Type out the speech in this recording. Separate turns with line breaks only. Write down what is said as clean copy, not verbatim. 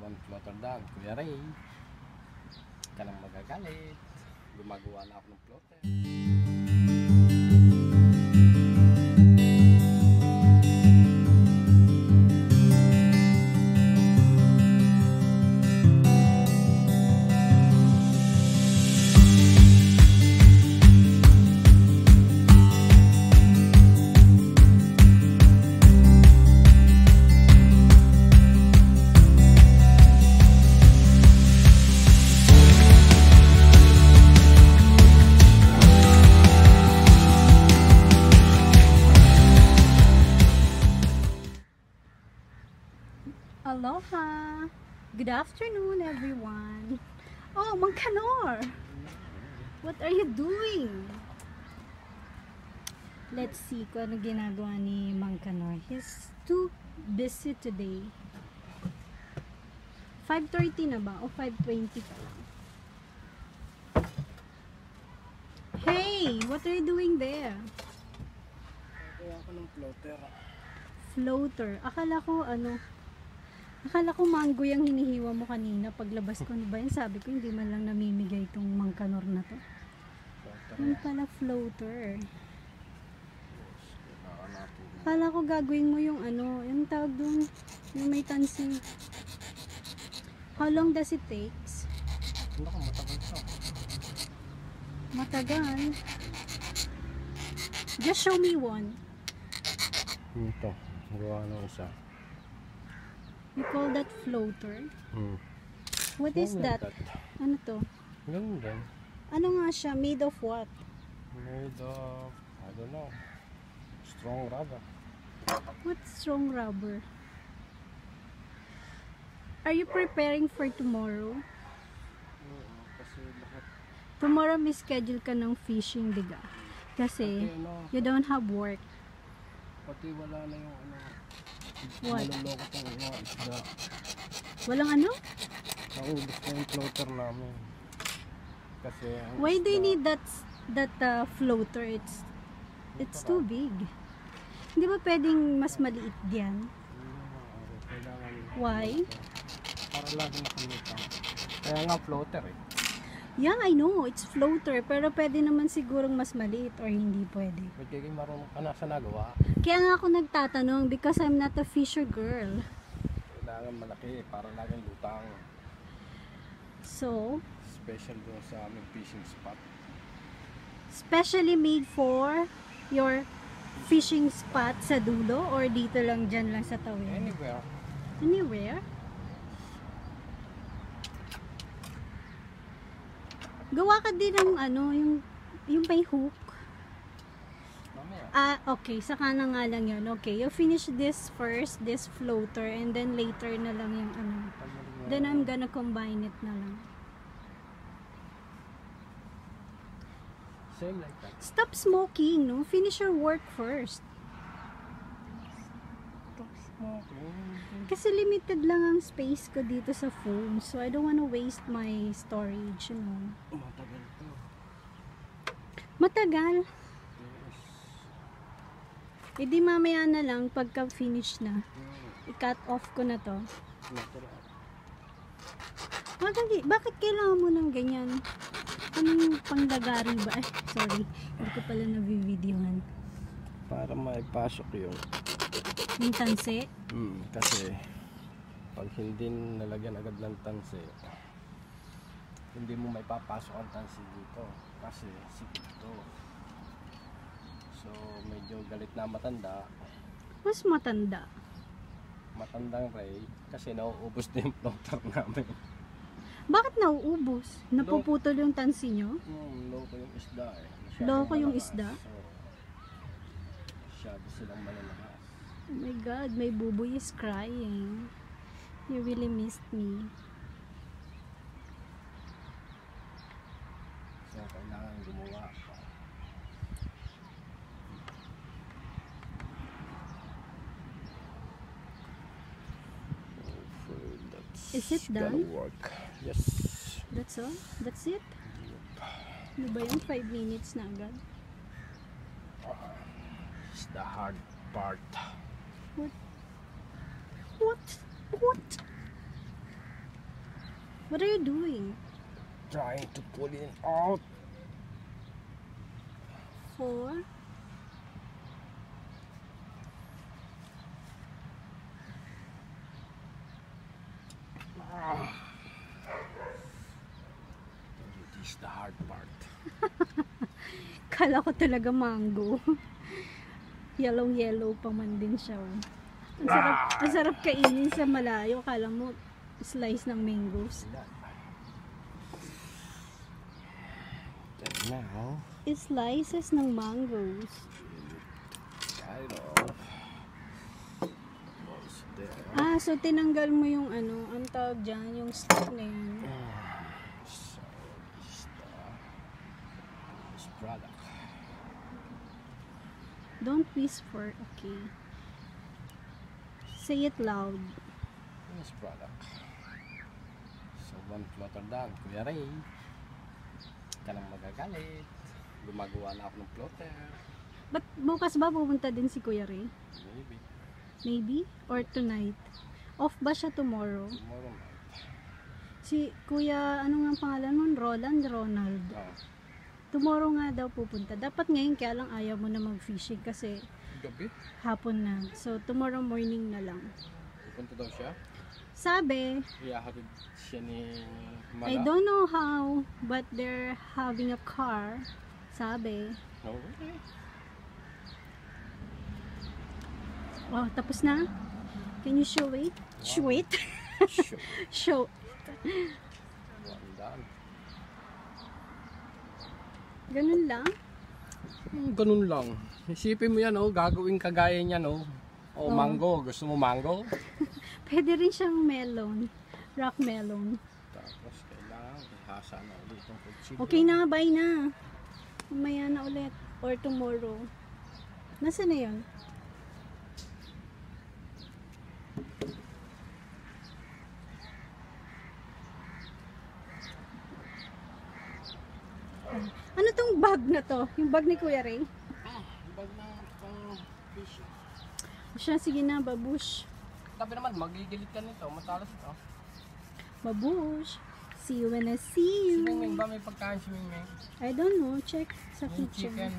One floater down. Kuya Ray, ka nang magagalit. Gumagawa na ako ng floater.
Aloha! Good afternoon, everyone! Oh, Mang Kanor! What are you doing? Let's see kung ano ginagawa ni Mang Kanor. He's too busy today. 5:30 na ba? O 5:20 pa lang? Hey! What are you doing there?
Gagawa ako ng floater.
Floater. Akala ko mango yung hinihiwa mo kanina. Paglabas ko, ano ba yun? Sabi ko, hindi man lang namimigay itong Mang Kanor na to. Yung pala floater. Akala ko gagawin mo yung ano, yung tawag doon, yung may tansi. How long does it takes?
Naku, matagal siya.
Matagal. Just show me one.
Ito, gawa ng isa.
You call that floater? What is that? Ano to?
Ganun din.
Ano nga siya? Made of what?
Made of, I don't know, strong rubber.
What's strong rubber? Are you preparing for tomorrow?
Kasi lahat.
Tomorrow may schedule ka ng fishing, diga? Kasi you don't have work.
Pati wala na yung ano.
What?
Maluloko pang mga isda.
Walang ano?
Naubos na yung floater namin. Kasi ang
Why do you
isda-
need that floater? It's too big. Hindi ba pwedeng mas maliit diyan?
Kailangan
Why?
para laging kumita. Kaya nga floater eh.
Yeah, I know. It's floater. Pero pwede naman sigurong mas maliit or hindi pwede.
Magiging marunong ka na sa nagawa.
Kaya nga ako nagtatanong because I'm not a fisher girl.
Kailangan malaki para laging lutang.
So,
Special doon sa aming fishing spot.
specially made for your fishing spot sa dulo or dito lang dyan lang sa tawid?
Anywhere.
Anywhere? Gawa ka din ng ano, yung may hook.
Mamaya.
Ah, okay. Saka na nga lang yun. Okay, you finish this first, this floater, and then later na lang yung ano. Then I'm gonna combine it na lang.
Same like that.
Stop smoking, no? Finish your work first. Kasi limited lang ang space ko dito sa phone. So I don't wanna waste my storage, you know.
Matagal to.
Matagal.
Yes.
E di mamaya na lang, pagka finish na, i-cut off ko na to.
Natural.
Bakit kailangan mo ng ganyan? Anong panglagari ba? Ay, sorry. Hindi ko pala nabivideohan.
Para maipasok yung
Tanse?
kasi pag hindi nalagyan agad ng tansi, hindi mo may papasok ang tansi dito kasi sikip to. So medyo galit na matanda.
Mas matanda.
Matandang Ray kasi nauubos na yung floater namin.
Bakit nauubos? Napuputol yung tansi nyo?
Loko yung isda eh.
Loko yung
Malakas.
isda?
So, masyado silang malalakas.
Oh my God, my buboy is crying. He really missed me.
So kailangan gumawa pa.
Is it done?
Work. Yes.
That's all? That's it? Ano ba yun? 5 minutes na agad?
It's the hard part.
What? What? What? What are you doing?
Trying to pull it out.
4.
It is the hard part.
Kala ko talaga mango. Yellow pa man din siya. Oh. Ang sarap kainin sa malayo. Kala mo slice ng mangoes.
Then now,
Slices ng mangoes.
kind of. What's there?
Ah, so tinanggal mo yung ano, ang tawag dyan, yung stick na yun.
So, this product.
Don't whisper, okay? Say it loud.
This product. So, one floater down. Kuya Ray, ka nang magagalit. Gumagawa na ako ng floater.
But bukas ba pupunta din si Kuya Ray?
Maybe.
Maybe? Or tonight? Off ba siya tomorrow?
Tomorrow night.
Si Kuya, ano nga ang pangalan nun? Ronald.
Oh,
Tomorrow nga daw pupunta. Dapat ngayon kaya lang ayaw mo na mag-fishing kasi
gabi?
hapon na. So tomorrow morning na lang.
Pupunta daw siya.
Sabi,
Iyahatid siya ni Mala.
I don't know how, but they're having a car. Sabi.
No way.
Oh, tapos na? Can you show it? Show it?
Sure.
Show.
One done.
Ganun lang?
Ganun lang. Isipin mo yan, oh. Gagawin kagaya niyan, oh. Oh,
Oh.
mango. Gusto mo mango?
Pwede rin siyang melon. Rock melon.
Tapos kailangan ihasa na ulit itong kutsilyo.
Okay na, bye na. Mamaya na ulit. Or tomorrow. Nasaan na yun? Ano tong bag na to? Yung bag ni Kuya Ray?
Bag na pang fish.
Siya, sige na, babush.
Sabi naman, magigilit ka nito. Matalas ito.
Babush. See you when I see
Si Mingming
you.
ba may pagkain si Mingming?
I don't know. Check sa
Yung
kitchen.
chicken.